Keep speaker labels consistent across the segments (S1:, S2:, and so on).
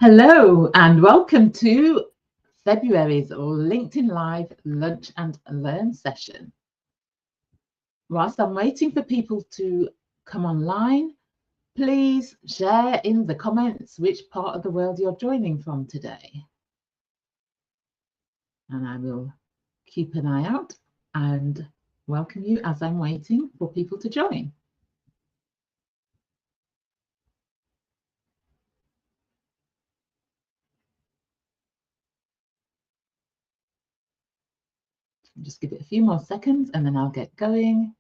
S1: Hello and welcome to February's LinkedIn Live Lunch and Learn session. Whilst I'm waiting for people to come online, please share in the comments which part of the world you're joining from today. And I will keep an eye out and welcome you as I'm waiting for people to join. Just give it a few more seconds and then I'll get going.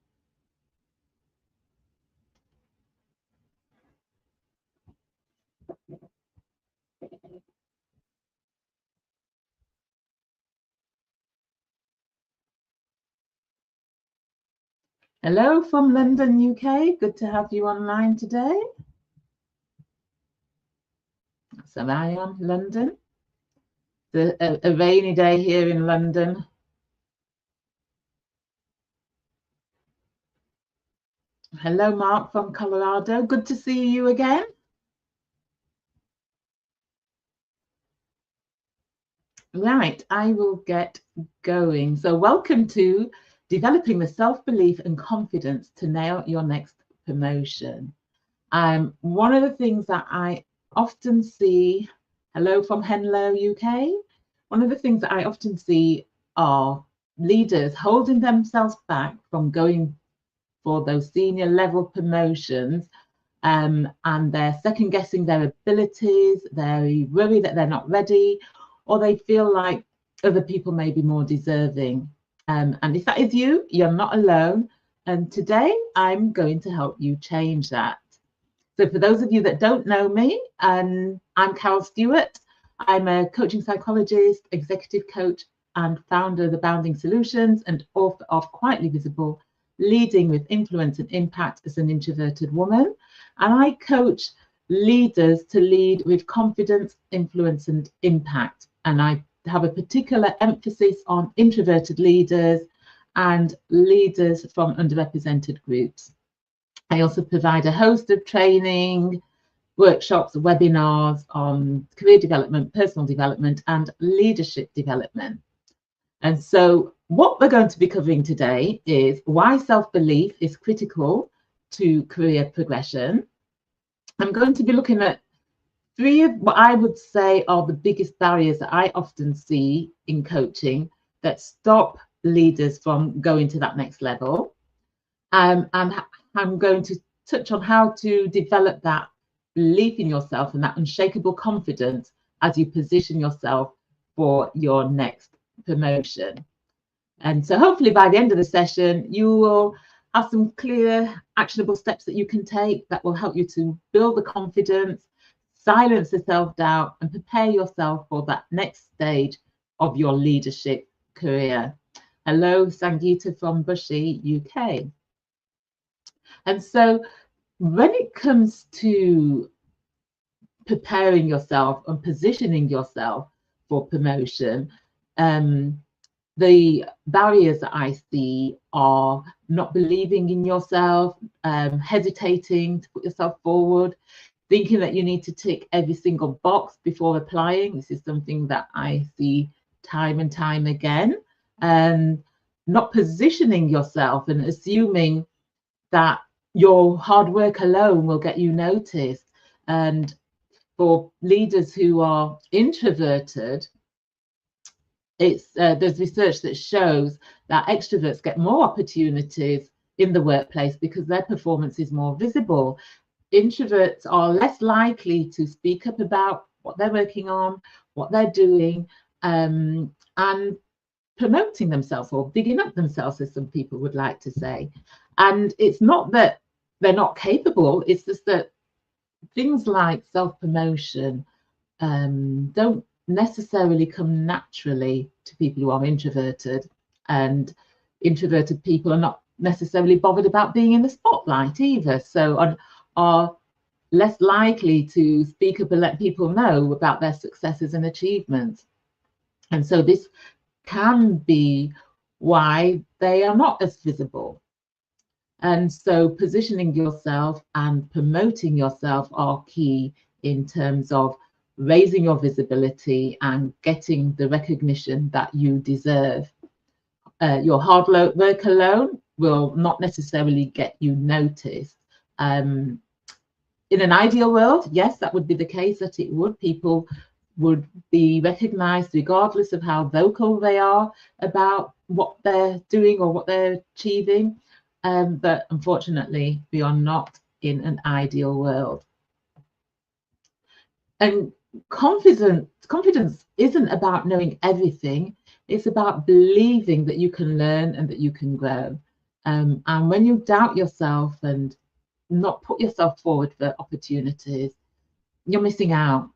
S1: Hello from London, UK. Good to have you online today. So I am London. A rainy day here in London. Hello, Mark from Colorado. Good to see you again. Right, I will get going. So welcome to Developing the Self-Belief and Confidence to Nail Your Next Promotion. One of the things that I often see, hello from Henlow, UK. One of the things that I often see are leaders holding themselves back from going for those senior level promotions, and they're second guessing their abilities, they worry that they're not ready, or they feel like other people may be more deserving. And if that is you, you're not alone. And today I'm going to help you change that. So for those of you that don't know me, I'm Carol Stewart. I'm a coaching psychologist, executive coach, and founder of The Bounding Solutions and author of Quietly Visible, Leading with Influence and Impact as an Introverted Woman. And I coach leaders to lead with confidence, influence, and impact. And I have a particular emphasis on introverted leaders and leaders from underrepresented groups. I also provide a host of training, workshops, webinars on career development, personal development, and leadership development. And so what we're going to be covering today is why self-belief is critical to career progression. I'm going to be looking at three of what I would say are the biggest barriers that I often see in coaching that stop leaders from going to that next level. And I'm going to touch on how to develop that belief in yourself and that unshakable confidence as you position yourself for your next promotion. And so hopefully by the end of the session, you will have some clear, actionable steps that you can take that will help you to build the confidence, silence the self-doubt, and prepare yourself for that next stage of your leadership career. Hello, Sangeeta from Bushy, UK. And so when it comes to preparing yourself and positioning yourself for promotion, the barriers that I see are not believing in yourself, hesitating to put yourself forward, thinking that you need to tick every single box before applying. This is something that I see time and time again. Not positioning yourself and assuming that your hard work alone will get you noticed. And for leaders who are introverted, there's research that shows that extroverts get more opportunities in the workplace because their performance is more visible. Introverts are less likely to speak up about what they're working on, what they're doing, and promoting themselves or bigging up themselves, as some people would like to say. And it's not that they're not capable, it's just that things like self-promotion don't necessarily come naturally to people who are introverted, and introverted people are not necessarily bothered about being in the spotlight either, so are less likely to speak up and let people know about their successes and achievements. And so this can be why they are not as visible. And so positioning yourself and promoting yourself are key in terms of raising your visibility and getting the recognition that you deserve. Your hard work alone will not necessarily get you noticed. In an ideal world, yes, that would be the case, that it would. People would be recognized regardless of how vocal they are about what they're doing or what they're achieving. But unfortunately, we are not in an ideal world. And confidence isn't about knowing everything. It's about believing that you can learn and that you can grow. And when you doubt yourself and not put yourself forward for opportunities, you're missing out.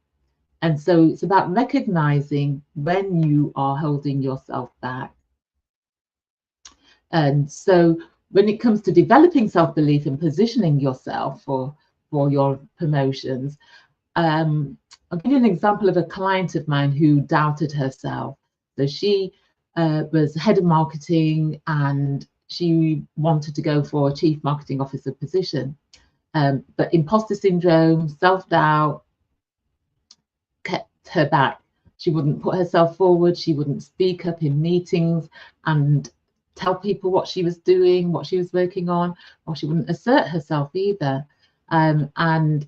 S1: And so it's about recognizing when you are holding yourself back. And so when it comes to developing self-belief and positioning yourself for your promotions, I'll give you an example of a client of mine who doubted herself. So she was head of marketing and she wanted to go for a chief marketing officer position. But imposter syndrome, self-doubt kept her back. She wouldn't put herself forward. She wouldn't speak up in meetings and tell people what she was doing, what she was working on, or she wouldn't assert herself either. And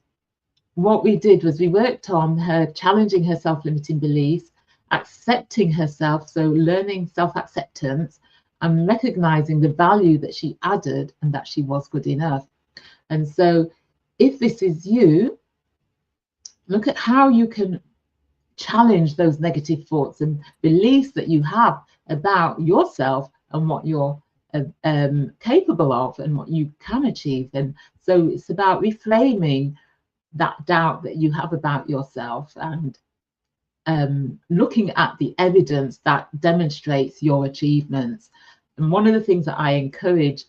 S1: what we did was we worked on her challenging her self-limiting beliefs, accepting herself, so learning self-acceptance and recognizing the value that she added and that she was good enough. And so if this is you, look at how you can challenge those negative thoughts and beliefs that you have about yourself and what you're capable of and what you can achieve. And so it's about reframing that doubt that you have about yourself and looking at the evidence that demonstrates your achievements. And one of the things that I encourage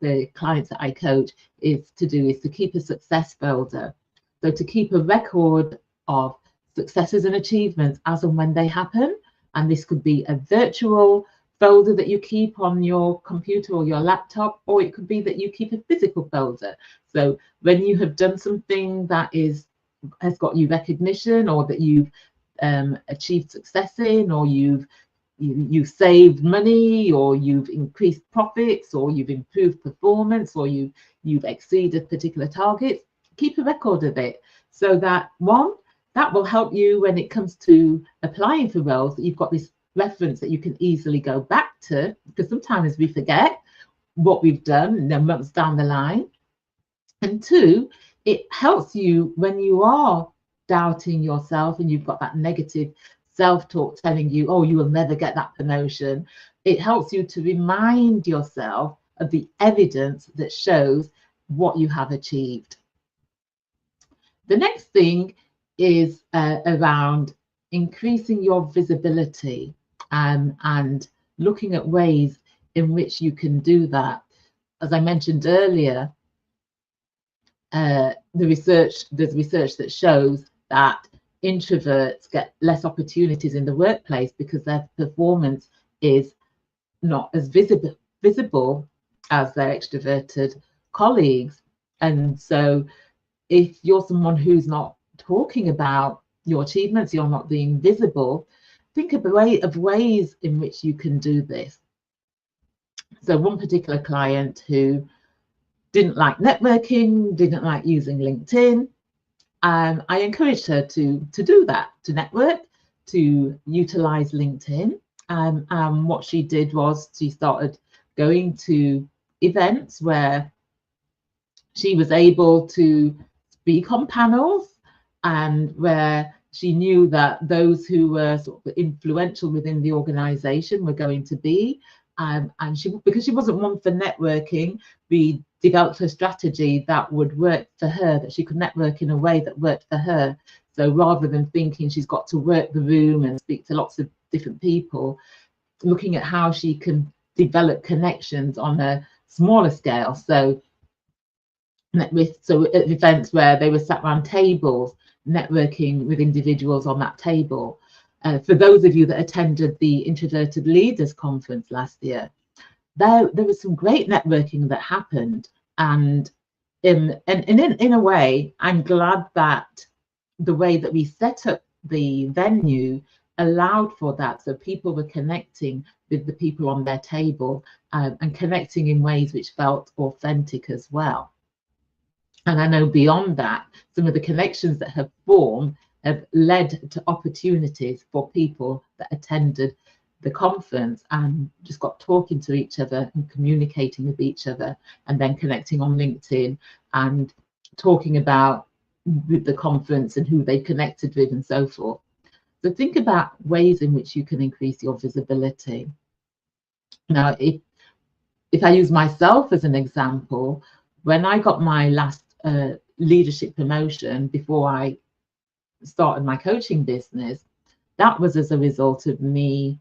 S1: the clients that I coach is to keep a success folder. So to keep a record of successes and achievements as and when they happen. And this could be a virtual folder that you keep on your computer or your laptop, or it could be that you keep a physical folder. So when you have done something that has got you recognition, or that you've achieved success in, or you've saved money, or you've increased profits, or you've improved performance, or you've exceeded particular targets, keep a record of it, so that that will help you when it comes to applying for roles, that you've got this reference that you can easily go back to, because sometimes we forget what we've done months down the line. And two, it helps you when you are doubting yourself and you've got that negative self-talk telling you, oh, you will never get that promotion. It helps you to remind yourself of the evidence that shows what you have achieved. The next thing is around increasing your visibility and looking at ways in which you can do that. As I mentioned earlier, there's research that shows that introverts get less opportunities in the workplace because their performance is not as visible as their extroverted colleagues. And so if you're someone who's not talking about your achievements, you're not being visible, think of ways in which you can do this. So one particular client who didn't like networking, didn't like using LinkedIn, I encouraged her to do that, to network, to utilize LinkedIn. What she did was she started going to events where she was able to speak on panels, and where she knew that those who were sort of influential within the organization were going to be. And because she wasn't one for networking, we developed a strategy that would work for her, that she could network in a way that worked for her. So rather than thinking she's got to work the room and speak to lots of different people, looking at how she can develop connections on a smaller scale. So at events where they were sat around tables, networking with individuals on that table. For those of you that attended the Introverted Leaders Conference last year, there was some great networking that happened. And in a way, I'm glad that the way that we set up the venue allowed for that. So people were connecting with the people on their table, and connecting in ways which felt authentic as well. And I know beyond that, some of the connections that have formed have led to opportunities for people that attended the conference and just got talking to each other and communicating with each other, and then connecting on LinkedIn and talking about with the conference and who they connected with and so forth. So think about ways in which you can increase your visibility. Now, if I use myself as an example, when I got my last leadership promotion before I started my coaching business, that was as a result of me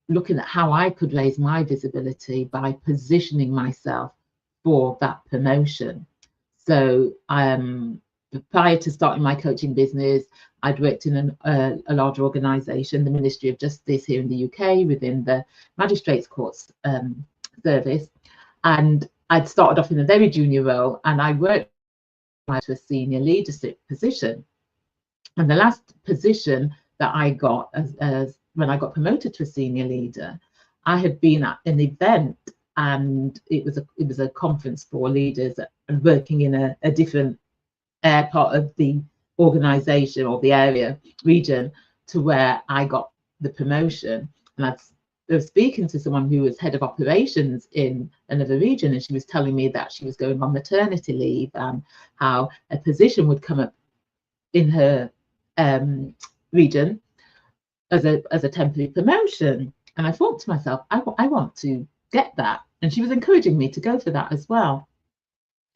S1: looking at how I could raise my visibility by positioning myself for that promotion. So prior to starting my coaching business, I'd worked in a large organisation, the Ministry of Justice here in the UK, within the Magistrates Courts service, and I'd started off in a very junior role, and I worked to a senior leadership position. And the last position that I got as when I got promoted to a senior leader, I had been at an event, and it was a conference for leaders and working in a different part of the organisation or the area region to where I got the promotion. And I was speaking to someone who was head of operations in another region, and she was telling me that she was going on maternity leave and how a position would come up in her region as a temporary promotion. And I thought to myself, I want to get that. And she was encouraging me to go for that as well.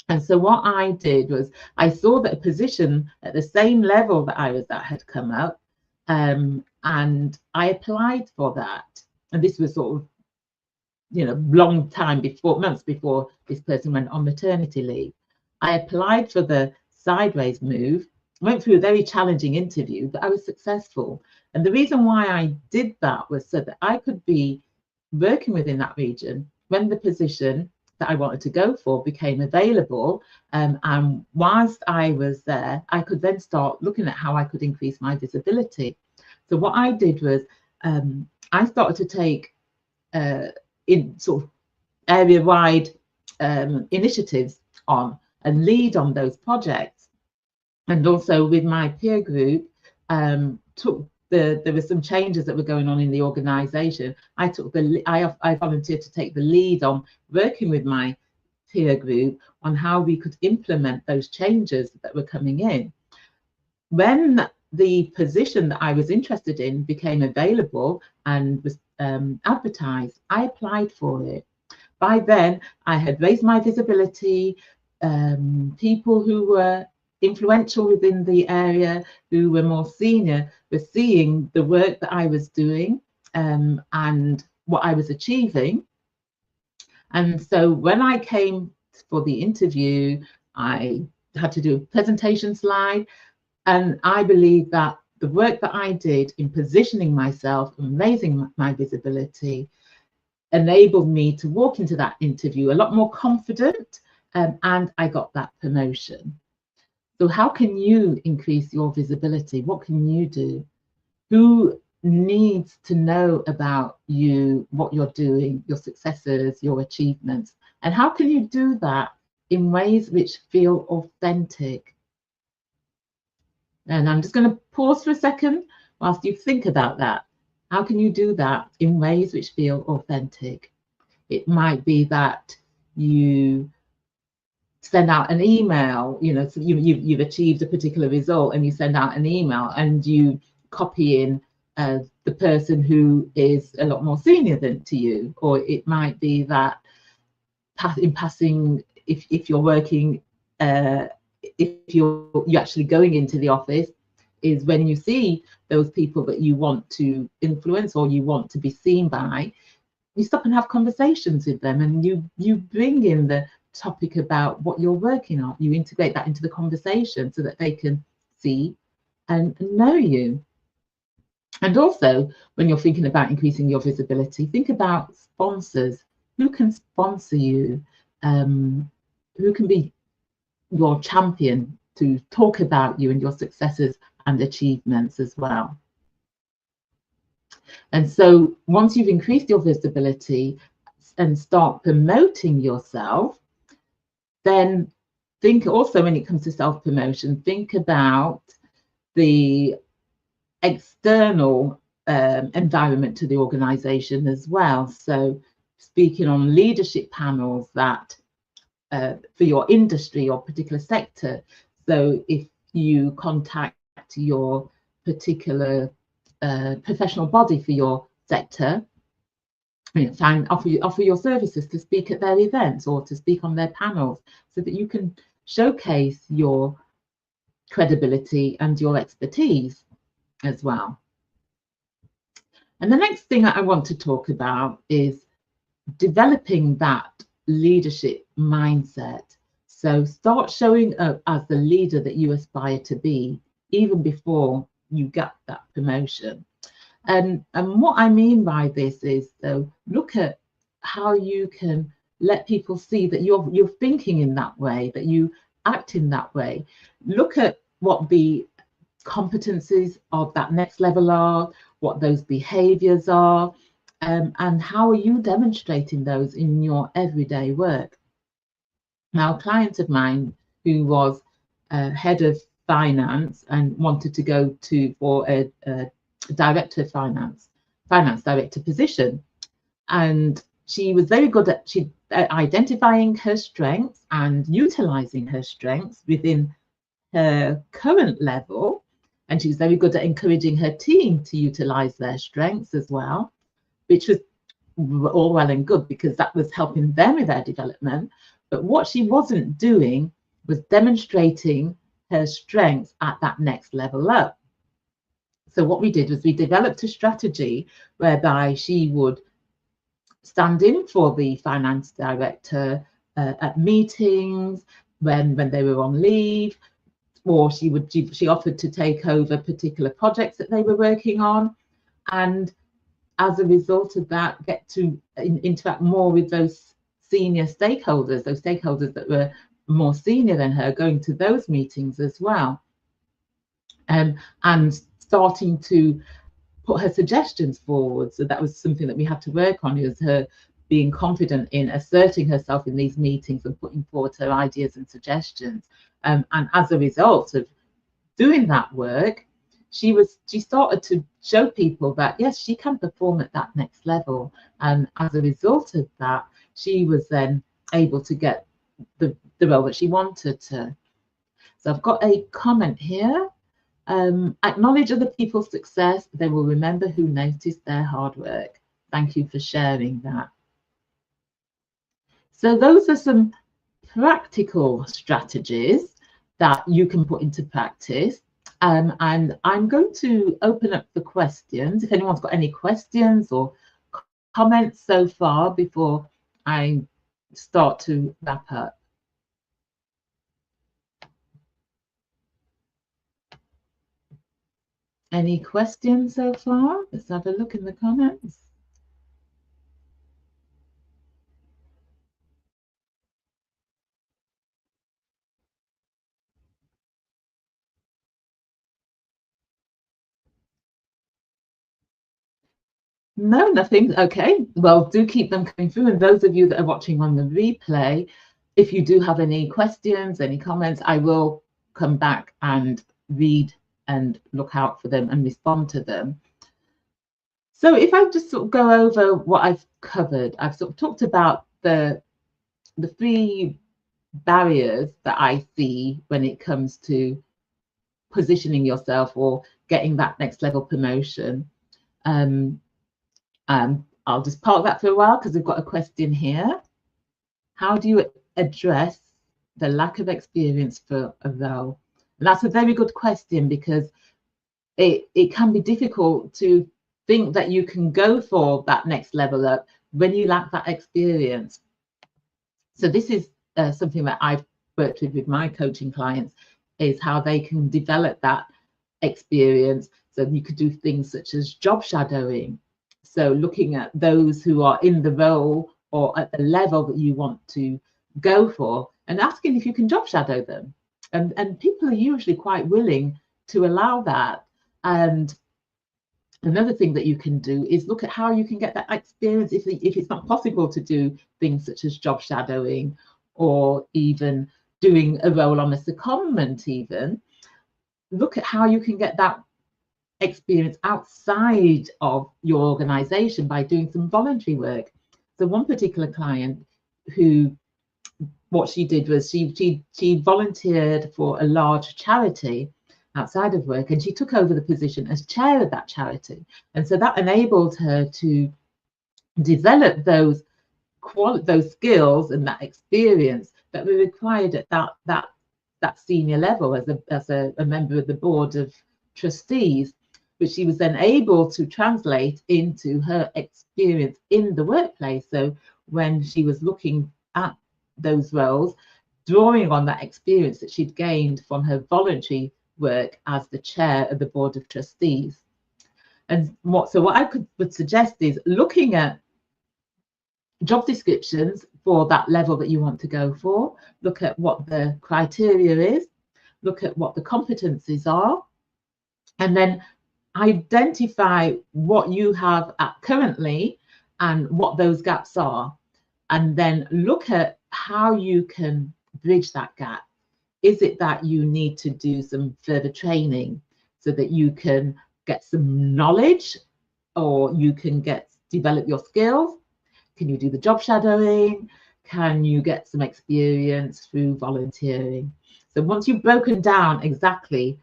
S1: And so what I did was I saw that a position at the same level that I was at had come up, and I applied for that. And this was sort of, long time before, months before this person went on maternity leave. I applied for the sideways move, went through a very challenging interview, but I was successful. And the reason why I did that was so that I could be working within that region when the position that I wanted to go for became available. And whilst I was there, I could then start looking at how I could increase my visibility. So what I did was I started to take in sort of area-wide initiatives on and lead on those projects. And also with my peer group, there were some changes that were going on in the organisation. I volunteered to take the lead on working with my peer group on how we could implement those changes that were coming in. When the position that I was interested in became available and was advertised, I applied for it. By then, I had raised my visibility. People who were influential within the area, who were more senior, were seeing the work that I was doing and what I was achieving. And so when I came for the interview, I had to do a presentation slide. And I believe that the work that I did in positioning myself and raising my visibility enabled me to walk into that interview a lot more confident, and I got that promotion. So how can you increase your visibility? What can you do? Who needs to know about you, what you're doing, your successes, your achievements? And how can you do that in ways which feel authentic? And I'm just going to pause for a second whilst you think about that. How can you do that in ways which feel authentic? It might be that you send out an email, so you've achieved a particular result, and you send out an email and you copy in the person who is a lot more senior to you. Or it might be that in passing, if you're working, if you're actually going into the office, is when you see those people that you want to influence or you want to be seen by, you stop and have conversations with them, and you bring in the topic about what you're working on. You integrate that into the conversation so that they can see and know you. And also, when you're thinking about increasing your visibility, think about sponsors. Who can sponsor you? Who can be your champion to talk about you and your successes and achievements as well. And so once you've increased your visibility and start promoting yourself, then think also, when it comes to self-promotion, think about the external environment to the organization as well. So speaking on leadership panels that for your industry or particular sector. So if you contact your particular professional body for your sector, offer your services to speak at their events or to speak on their panels, so that you can showcase your credibility and your expertise as well. And the next thing that I want to talk about is developing that leadership mindset. So start showing up as the leader that you aspire to be, even before you get that promotion. And what I mean by this is, though, look at how you can let people see that you're thinking in that way, that you act in that way. Look at what the competencies of that next level are, what those behaviors are, and how are you demonstrating those in your everyday work. Now, a client of mine who was head of finance and wanted to go for a director of finance director position, and she was very good at identifying her strengths and utilizing her strengths within her current level, and she was very good at encouraging her team to utilize their strengths as well, which was all well and good because that was helping them with their development. But what she wasn't doing was demonstrating her strengths at that next level up. So what we did was we developed a strategy whereby she would stand in for the finance director at meetings when they were on leave, or she offered to take over particular projects that they were working on, and as a result of that, get to interact more with those senior stakeholders, those stakeholders that were more senior than her, going to those meetings as well, and starting to put her suggestions forward. So that was something that we had to work on, is her being confident in asserting herself in these meetings and putting forward her ideas and suggestions. And as a result of doing that work, she started to show people that yes, she can perform at that next level. And as a result of that, she was then able to get the role that she wanted to. So I've got a comment here. Acknowledge other people's success. They will remember who noticed their hard work. Thank you for sharing that. So those are some practical strategies that you can put into practice. And I'm going to open up the questions. If anyone's got any questions or comments so far before I start to wrap up. Any questions so far? Let's have a look in the comments. No, nothing. Okay, well, do keep them coming through. And those of you that are watching on the replay, if you do have any questions, any comments, I will come back and read and look out for them and respond to them. So if I just sort of go over what I've covered, I've sort of talked about the 3 barriers that I see when it comes to positioning yourself or getting that next level promotion. I'll just park that for a while because we've got a question here. How do you address the lack of experience for a role? And that's a very good question, because it can be difficult to think that you can go for that next level up when you lack that experience. So this is something that I've worked with my coaching clients, is how they can develop that experience. So you could do things such as job shadowing. So looking at those who are in the role or at the level that you want to go for and asking if you can job shadow them. and people are usually quite willing to allow that. And another thing that you can do is look at how you can get that experience if it's not possible to do things such as job shadowing or even doing a role on a secondment. Even look at how you can get that experience outside of your organization by doing some voluntary work. So one particular client who, what she did was she volunteered for a large charity outside of work, and she took over the position as chair of that charity. And so that enabled her to develop those skills and that experience that were required at that senior level as a member of the board of trustees, which she was then able to translate into her experience in the workplace. So when she was looking at those roles, drawing on that experience that she'd gained from her voluntary work as the chair of the board of trustees. And what I would suggest is looking at job descriptions for that level that you want to go for. Look at what the criteria is, look at what the competencies are, and then identify what you have at currently and what those gaps are, and then look at how you can bridge that gap. Is it that you need to do some further training so that you can get some knowledge, or you can develop your skills? Can you do the job shadowing? Can you get some experience through volunteering? So once you've broken down exactly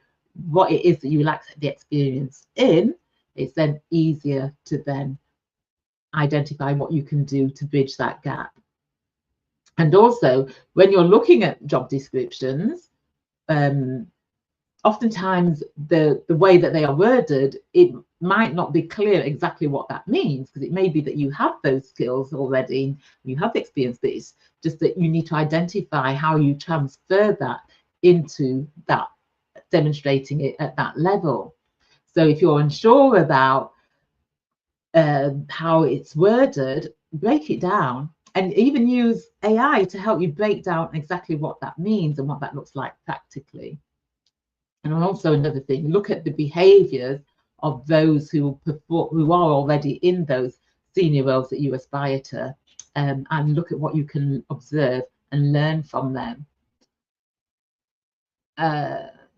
S1: what it is that you like the experience in, it's then easier to then identify what you can do to bridge that gap. And also, when you're looking at job descriptions, oftentimes the way that they are worded, it might not be clear exactly what that means, because it may be that you have those skills already, you have the experience, but it's just that you need to identify how you transfer that into that, demonstrating it at that level. So if you're unsure about how it's worded, break it down, and even use AI to help you break down exactly what that means and what that looks like practically. And also another thing, look at the behaviours of those who are already in those senior roles that you aspire to, and look at what you can observe and learn from them.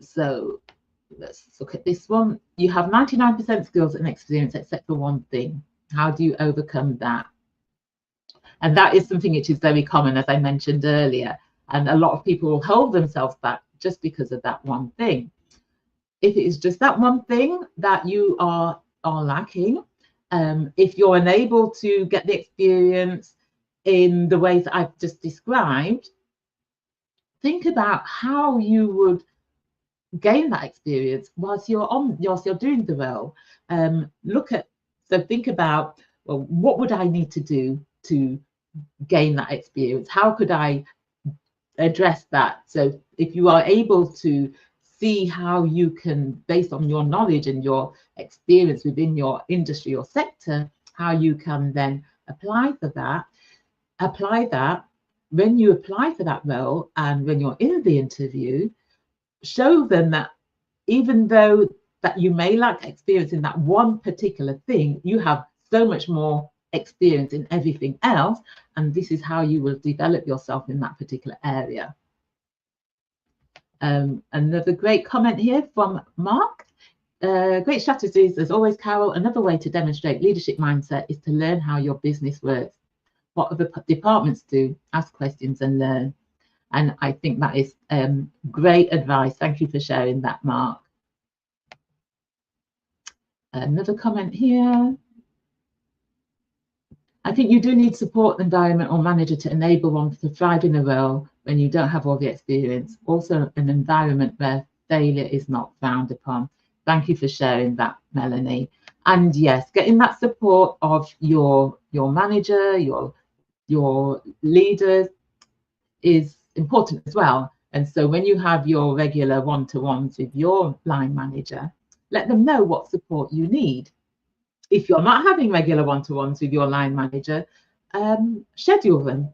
S1: So let's look at this one. You have 99% skills and experience except for one thing. How do you overcome that? And that is something which is very common, as I mentioned earlier. And a lot of people will hold themselves back just because of that one thing. If it is just that one thing that you are lacking, if you're unable to get the experience in the ways that I've just described, think about how you would gain that experience whilst you're doing the role. Think about, well, what would I need to do to gain that experience? How could I address that? So if you are able to see how you can, based on your knowledge and your experience within your industry or sector, how you can then apply that when you apply for that role, and when you're in the interview, show them that even though that you may lack experience in that one particular thing, you have so much more experience in everything else, and this is how you will develop yourself in that particular area. Another great comment here from Mark. Great strategies as always, Carol. Another way to demonstrate leadership mindset is to learn how your business works. What other departments do, ask questions and learn. And I think that is great advice. Thank you for sharing that, Mark. Another comment here. I think you do need support environment or manager to enable one to thrive in a role when you don't have all the experience. Also an environment where failure is not frowned upon. Thank you for sharing that, Melanie. And yes, getting that support of your manager, your leaders is important as well. And so when you have your regular one-to-ones with your line manager, let them know what support you need. If you're not having regular one-to-ones with your line manager, schedule them.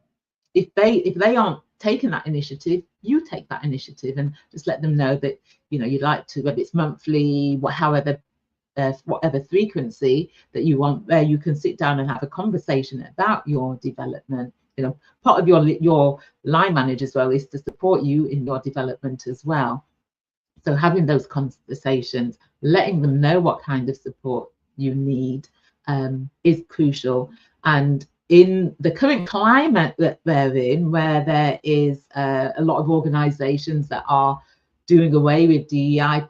S1: If they aren't taken that initiative, you take that initiative and just let them know that, you know, you'd like to, whether it's monthly, whatever frequency that you want, where you can sit down and have a conversation about your development. You know, part of your line manager as well is to support you in your development as well. So having those conversations, letting them know what kind of support you need is crucial. And in the current climate that they're in, where there is a lot of organizations that are doing away with DEI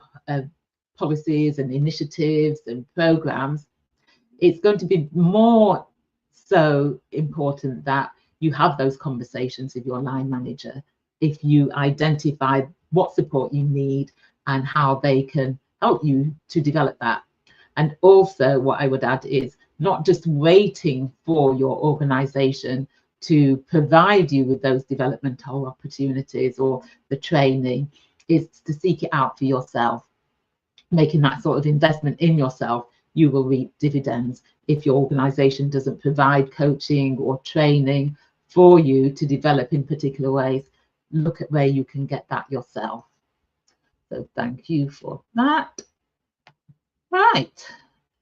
S1: policies and initiatives and programs, it's going to be more so important that you have those conversations with your line manager if you identify what support you need and how they can help you to develop that. And also what I would add is not just waiting for your organization to provide you with those developmental opportunities or the training, is to seek it out for yourself. Making that sort of investment in yourself, you will reap dividends. If your organization doesn't provide coaching or training for you to develop in particular ways, look at where you can get that yourself. So thank you for that. Right,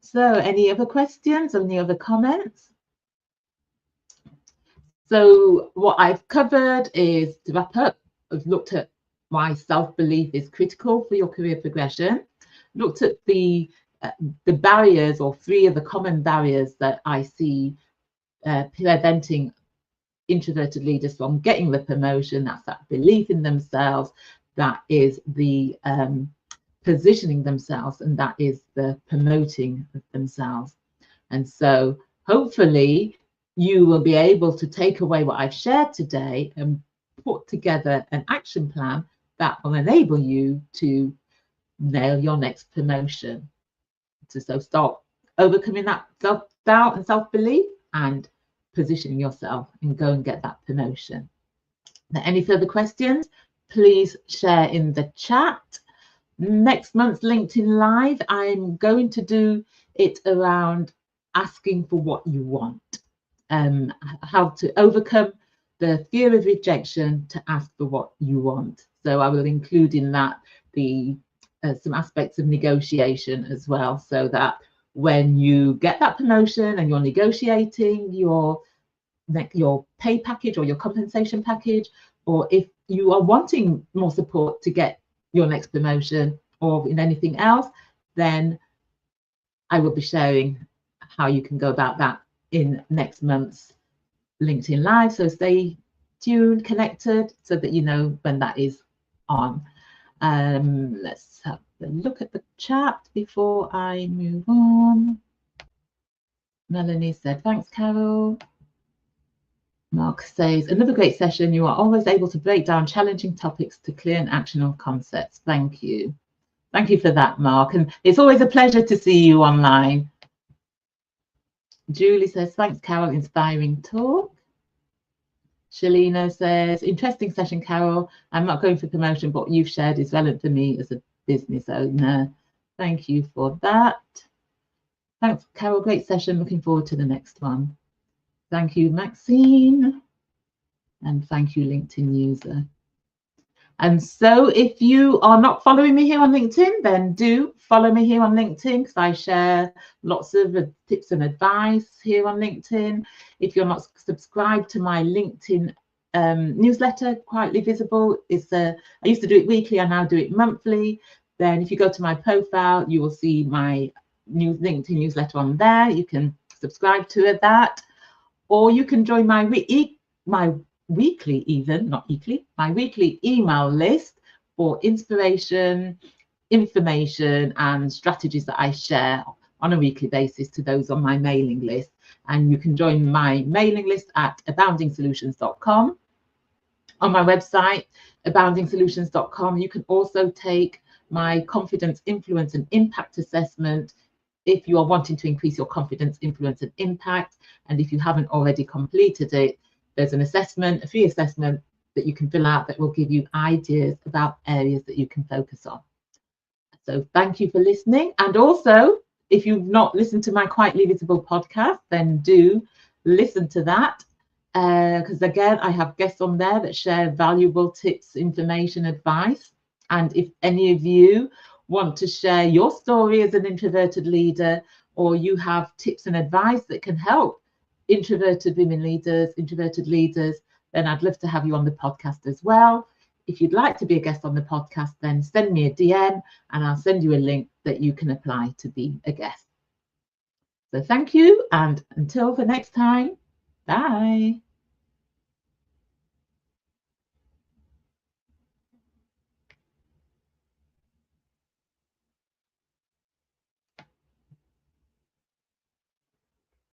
S1: so any other questions or any other comments? So what I've covered is, to wrap up, I've looked at why self-belief is critical for your career progression, looked at the barriers, or 3 of the common barriers that I see preventing introverted leaders from getting the promotion. That's that belief in themselves, that is the positioning themselves, and that is the promoting of themselves. And so hopefully you will be able to take away what I've shared today and put together an action plan that will enable you to nail your next promotion. So start overcoming that self-doubt and self-belief and positioning yourself and go and get that promotion. Now, any further questions, please share in the chat. Next month's LinkedIn Live, I'm going to do it around asking for what you want, how to overcome the fear of rejection to ask for what you want. So I will include in that some aspects of negotiation as well, so that when you get that promotion and you're negotiating your pay package or your compensation package, or if you are wanting more support to get your next promotion or in anything else, then I will be sharing how you can go about that in next month's LinkedIn Live. So stay tuned, connected, so that you know when that is on. Let's have a look at the chat before I move on. Melanie said, thanks, Carol. Mark says, another great session. You are always able to break down challenging topics to clear and actionable concepts. Thank you. Thank you for that, Mark. And it's always a pleasure to see you online. Julie says, thanks, Carol. Inspiring talk. Shalina says, interesting session, Carol. I'm not going for promotion, but what you've shared is relevant for me as a business owner. Thank you for that. Thanks, Carol. Great session. Looking forward to the next one. Thank you, Maxine. And thank you, LinkedIn user. And so if you are not following me here on LinkedIn, then do follow me here on LinkedIn, because I share lots of tips and advice here on LinkedIn. If you're not subscribed to my LinkedIn newsletter, Quietly Visible, I used to do it weekly, I now do it monthly. Then if you go to my profile, you will see my new LinkedIn newsletter on there. You can subscribe to that, or you can join my weekly, even not weekly, my weekly email list for inspiration, information, and strategies that I share on a weekly basis to those on my mailing list. And you can join my mailing list at aboundingsolutions.com. On my website, aboundingsolutions.com, you can also take my confidence, influence, and impact assessment if you are wanting to increase your confidence, influence, and impact. And if you haven't already completed it, there's an assessment, a free assessment that you can fill out that will give you ideas about areas that you can focus on. So thank you for listening. And also, if you've not listened to my Quietly Visible podcast, then do listen to that. because again, I have guests on there that share valuable tips, information, advice. And if any of you want to share your story as an introverted leader, or you have tips and advice that can help introverted women leaders, introverted leaders, then I'd love to have you on the podcast as well. If you'd like to be a guest on the podcast, then send me a DM and I'll send you a link that you can apply to be a guest. So thank you, and until the next time, bye.